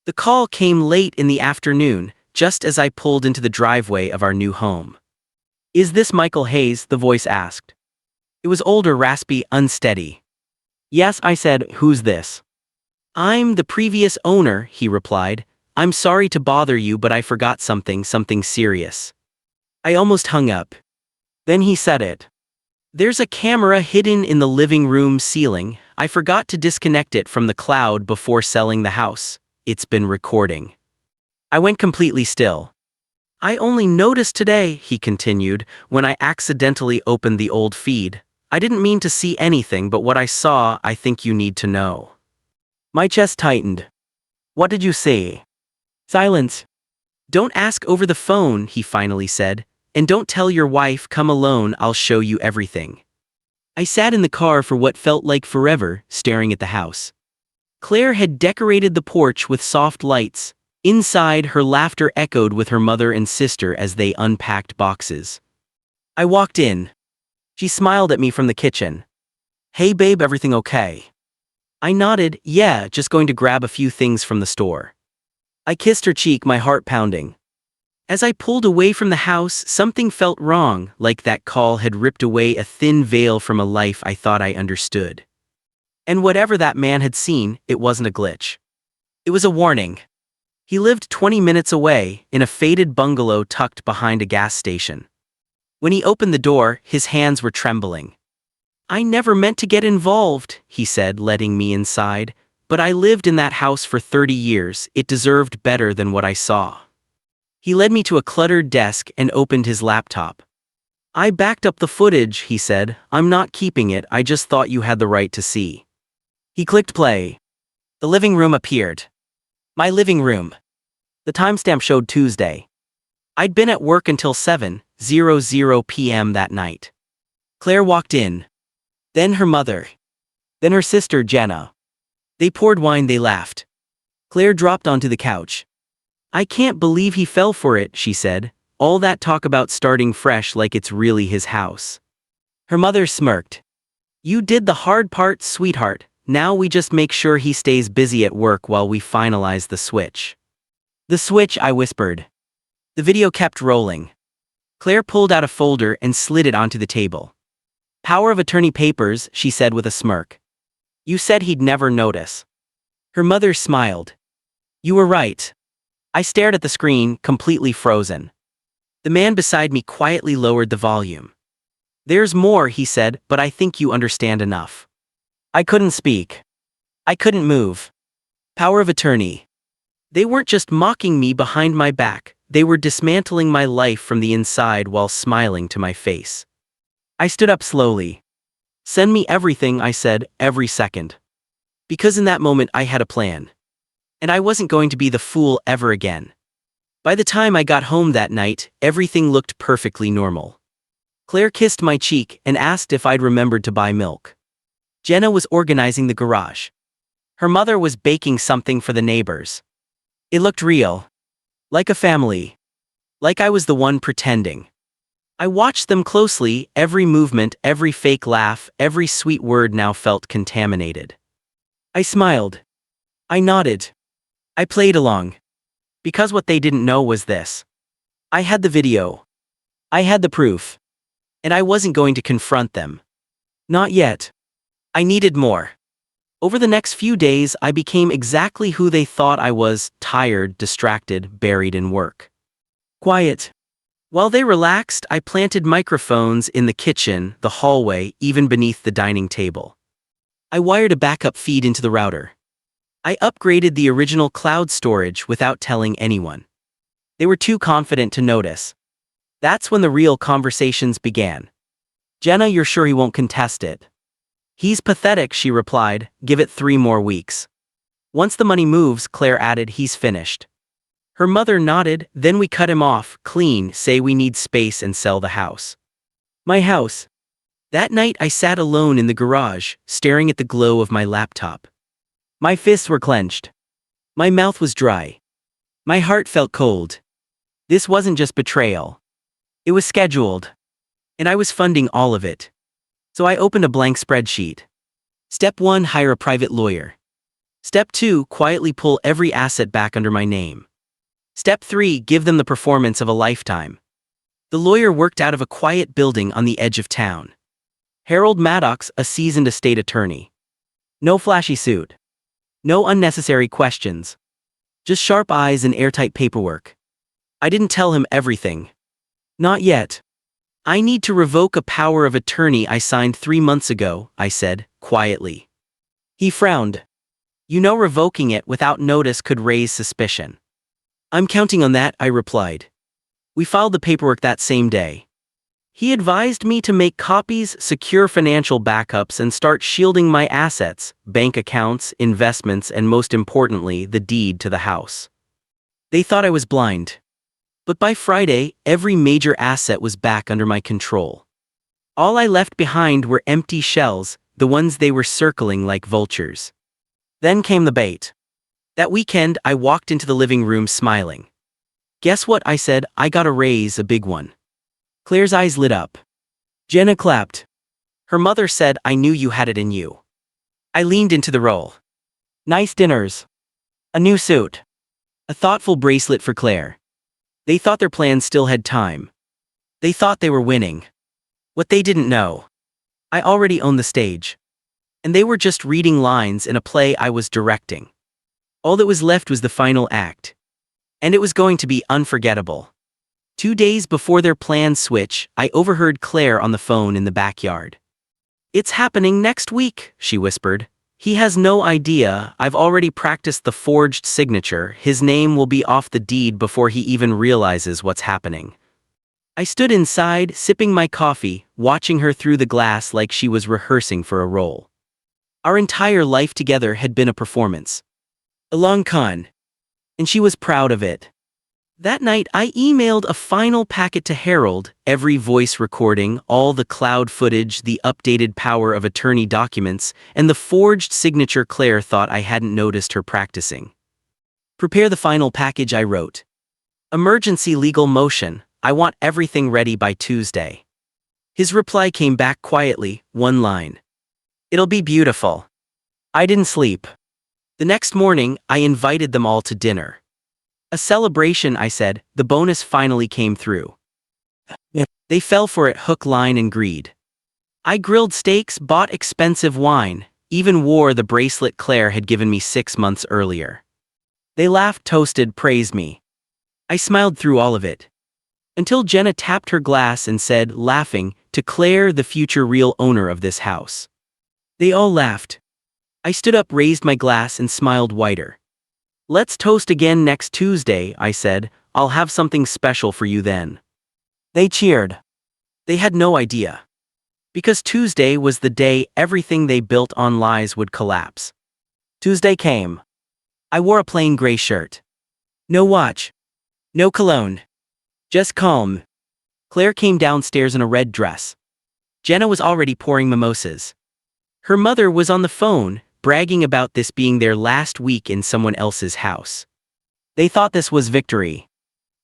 The call came late in the afternoon, just as I pulled into the driveway of our new home. "Is this Michael Hayes?" the voice asked. It was older, raspy, unsteady. "Yes," I said. "Who's this?" "I'm the previous owner," he replied. "I'm sorry to bother you, but I forgot something serious." I almost hung up. Then he said it. "There's a camera hidden in the living room ceiling. I forgot to disconnect it from the cloud before selling the house. It's been recording." I went completely still. "I only noticed today," he continued, "when I accidentally opened the old feed. I didn't mean to see anything, but what I saw, I think you need to know." My chest tightened. "What did you see?" Silence. "Don't ask over the phone," he finally said. "And don't tell your wife. Come alone, I'll show you everything." I sat in the car for what felt like forever, staring at the house. Claire had decorated the porch with soft lights. Inside, her laughter echoed with her mother and sister as they unpacked boxes. I walked in. She smiled at me from the kitchen. "Hey babe, everything okay?" I nodded. "Yeah, just going to grab a few things from the store." I kissed her cheek, my heart pounding. As I pulled away from the house, something felt wrong, like that call had ripped away a thin veil from a life I thought I understood. And whatever that man had seen, it wasn't a glitch. It was a warning. He lived 20 minutes away, in a faded bungalow tucked behind a gas station. When he opened the door, his hands were trembling. "I never meant to get involved," he said, letting me inside, "but I lived in that house for 30 years, it deserved better than what I saw." He led me to a cluttered desk and opened his laptop. "I backed up the footage," he said. "I'm not keeping it, I just thought you had the right to see." He clicked play. The living room appeared. My living room. The timestamp showed Tuesday. I'd been at work until 7:00 p.m. that night. Claire walked in. Then her mother. Then her sister, Jenna. They poured wine, they laughed. Claire dropped onto the couch. "I can't believe he fell for it," she said. "All that talk about starting fresh like it's really his house." Her mother smirked. "You did the hard part, sweetheart. Now we just make sure he stays busy at work while we finalize the switch." "The switch," I whispered. The video kept rolling. Claire pulled out a folder and slid it onto the table. "Power of attorney papers," she said with a smirk. "You said he'd never notice." Her mother smiled. "You were right." I stared at the screen, completely frozen. The man beside me quietly lowered the volume. "There's more," he said, "but I think you understand enough." I couldn't speak. I couldn't move. Power of attorney. They weren't just mocking me behind my back, they were dismantling my life from the inside while smiling to my face. I stood up slowly. "Send me everything," I said, "every second." Because in that moment I had a plan. And I wasn't going to be the fool ever again. By the time I got home that night, everything looked perfectly normal. Claire kissed my cheek and asked if I'd remembered to buy milk. Jenna was organizing the garage. Her mother was baking something for the neighbors. It looked real. Like a family. Like I was the one pretending. I watched them closely, every movement, every fake laugh, every sweet word now felt contaminated. I smiled. I nodded. I played along. Because what they didn't know was this. I had the video. I had the proof. And I wasn't going to confront them. Not yet. I needed more. Over the next few days, I became exactly who they thought I was: tired, distracted, buried in work. Quiet. While they relaxed, I planted microphones in the kitchen, the hallway, even beneath the dining table. I wired a backup feed into the router. I upgraded the original cloud storage without telling anyone. They were too confident to notice. That's when the real conversations began. "Jenna, you're sure he won't contest it?" "He's pathetic," she replied. "Give it 3 more weeks. Once the money moves," Claire added, "he's finished." Her mother nodded. "Then we cut him off, clean, say we need space and sell the house." My house. That night I sat alone in the garage, staring at the glow of my laptop. My fists were clenched. My mouth was dry. My heart felt cold. This wasn't just betrayal. It was scheduled. And I was funding all of it. So I opened a blank spreadsheet. Step 1: hire a private lawyer. Step 2, quietly pull every asset back under my name. Step 3, give them the performance of a lifetime. The lawyer worked out of a quiet building on the edge of town. Harold Maddox, a seasoned estate attorney. No flashy suit. No unnecessary questions. Just sharp eyes and airtight paperwork. I didn't tell him everything. Not yet. I need to revoke a power of attorney I signed 3 months ago, I said, quietly. He frowned. You know, revoking it without notice could raise suspicion. I'm counting on that, I replied. We filed the paperwork that same day. He advised me to make copies, secure financial backups, and start shielding my assets, bank accounts, investments, and most importantly, the deed to the house. They thought I was blind. But by Friday, every major asset was back under my control. All I left behind were empty shells, the ones they were circling like vultures. Then came the bait. That weekend, I walked into the living room smiling. Guess what, I said, I got a raise, a big one. Claire's eyes lit up. Jenna clapped. Her mother said, I knew you had it in you. I leaned into the role. Nice dinners. A new suit. A thoughtful bracelet for Claire. They thought their plan still had time. They thought they were winning. What they didn't know. I already owned the stage. And they were just reading lines in a play I was directing. All that was left was the final act. And it was going to be unforgettable. 2 days before their planned switch, I overheard Claire on the phone in the backyard. It's happening next week, she whispered. He has no idea, I've already practiced the forged signature. His name will be off the deed before he even realizes what's happening. I stood inside, sipping my coffee, watching her through the glass like she was rehearsing for a role. Our entire life together had been a performance. A long con. And she was proud of it. That night, I emailed a final packet to Harold, every voice recording, all the cloud footage, the updated power of attorney documents, and the forged signature Claire thought I hadn't noticed her practicing. Prepare the final package, I wrote. Emergency legal motion, I want everything ready by Tuesday. His reply came back quietly, one line. It'll be beautiful. I didn't sleep. The next morning, I invited them all to dinner. A celebration, I said, the bonus finally came through. They fell for it hook, line, and greed. I grilled steaks, bought expensive wine, even wore the bracelet Claire had given me 6 months earlier. They laughed, toasted, praised me. I smiled through all of it. Until Jenna tapped her glass and said, laughing, to Claire, the future real owner of this house. They all laughed. I stood up, raised my glass, and smiled wider. Let's toast again next Tuesday, I said. I'll have something special for you then. They cheered. They had no idea. Because Tuesday was the day everything they built on lies would collapse. Tuesday came. I wore a plain gray shirt. No watch. No cologne. Just calm. Claire came downstairs in a red dress. Jenna was already pouring mimosas. Her mother was on the phone, bragging about this being their last week in someone else's house. They thought this was victory.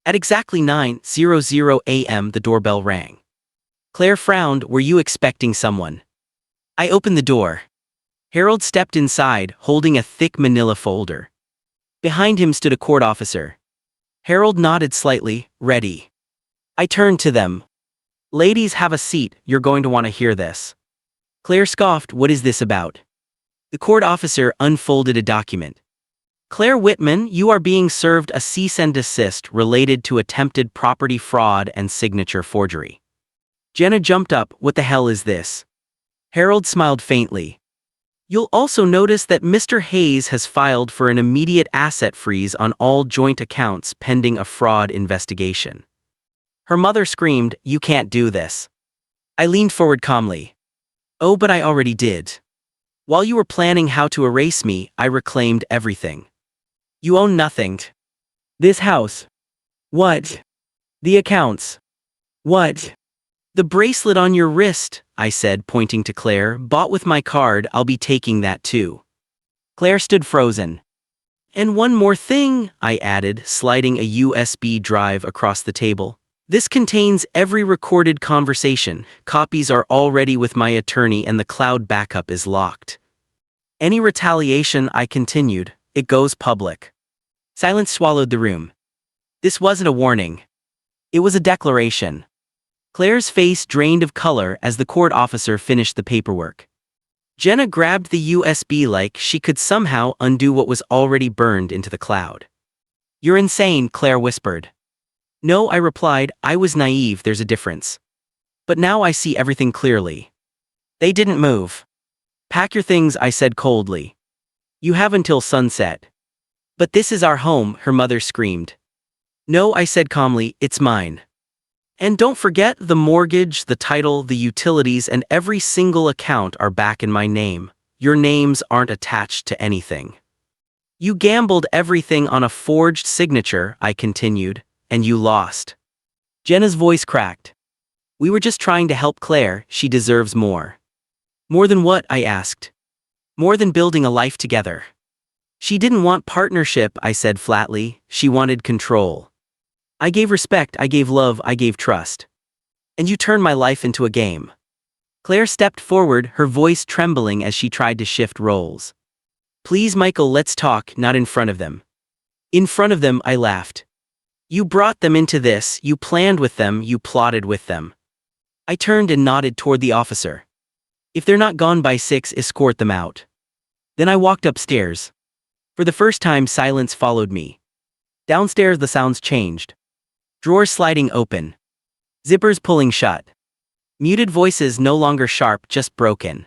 At exactly 9:00 a.m. the doorbell rang. Claire frowned. Were you expecting someone? I opened the door. Harold stepped inside, holding a thick manila folder. Behind him stood a court officer. Harold nodded slightly, ready. I turned to them. Ladies, have a seat, you're going to want to hear this. Claire scoffed. What is this about? The court officer unfolded a document. Claire Whitman, you are being served a cease and desist related to attempted property fraud and signature forgery. Jenna jumped up. What the hell is this? Harold smiled faintly. You'll also notice that Mr. Hayes has filed for an immediate asset freeze on all joint accounts pending a fraud investigation. Her mother screamed, you can't do this. I leaned forward calmly. Oh, but I already did. While you were planning how to erase me, I reclaimed everything. You own nothing. This house. What? The accounts. What? The bracelet on your wrist, I said, pointing to Claire, bought with my card. I'll be taking that too. Claire stood frozen. And one more thing, I added, sliding a USB drive across the table. This contains every recorded conversation. Copies are already with my attorney and the cloud backup is locked. Any retaliation, I continued, it goes public. Silence swallowed the room. This wasn't a warning. It was a declaration. Claire's face drained of color as the court officer finished the paperwork. Jenna grabbed the USB like she could somehow undo what was already burned into the cloud. You're insane, Claire whispered. No, I replied, I was naive, there's a difference. But now I see everything clearly. They didn't move. Pack your things, I said coldly. You have until sunset. But this is our home, her mother screamed. No, I said calmly, it's mine. And don't forget, the mortgage, the title, the utilities, and every single account are back in my name. Your names aren't attached to anything. You gambled everything on a forged signature, I continued, and you lost. Jenna's voice cracked. We were just trying to help Claire, she deserves more. More than what? I asked. More than building a life together. She didn't want partnership, I said flatly, she wanted control. I gave respect, I gave love, I gave trust. And you turned my life into a game. Claire stepped forward, her voice trembling as she tried to shift roles. Please, Michael, let's talk, not in front of them. In front of them, I laughed. You brought them into this, you planned with them, you plotted with them. I turned and nodded toward the officer. If they're not gone by 6, escort them out. Then I walked upstairs. For the first time, silence followed me. Downstairs, the sounds changed. Drawers sliding open. Zippers pulling shut. Muted voices no longer sharp, just broken.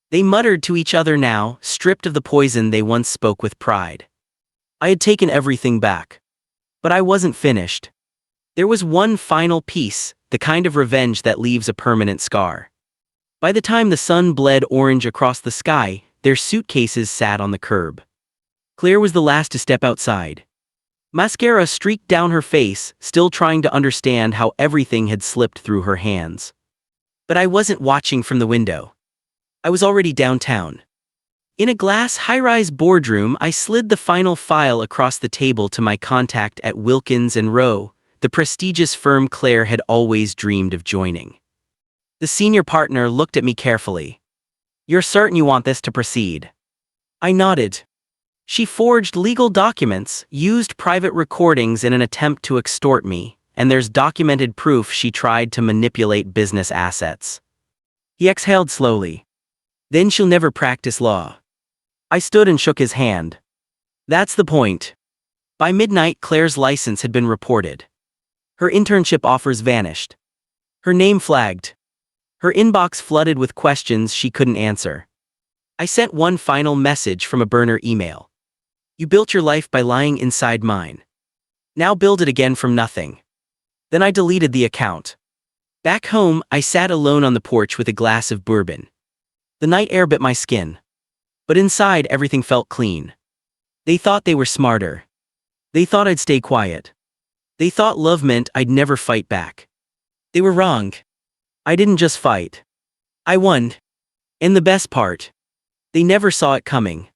They muttered to each other now, stripped of the poison they once spoke with pride. I had taken everything back. But I wasn't finished. There was one final piece, the kind of revenge that leaves a permanent scar. By the time the sun bled orange across the sky, their suitcases sat on the curb. Claire was the last to step outside. Mascara streaked down her face, still trying to understand how everything had slipped through her hands. But I wasn't watching from the window. I was already downtown. In a glass high-rise boardroom, I slid the final file across the table to my contact at Wilkins & Rowe, the prestigious firm Claire had always dreamed of joining. The senior partner looked at me carefully. You're certain you want this to proceed? I nodded. She forged legal documents, used private recordings in an attempt to extort me, and there's documented proof she tried to manipulate business assets. He exhaled slowly. Then she'll never practice law. I stood and shook his hand. That's the point. By midnight, Claire's license had been reported. Her internship offers vanished. Her name flagged. Her inbox flooded with questions she couldn't answer. I sent one final message from a burner email. You built your life by lying inside mine. Now build it again from nothing. Then I deleted the account. Back home, I sat alone on the porch with a glass of bourbon. The night air bit my skin. But inside, everything felt clean. They thought they were smarter. They thought I'd stay quiet. They thought love meant I'd never fight back. They were wrong. I didn't just fight. I won. And the best part, they never saw it coming.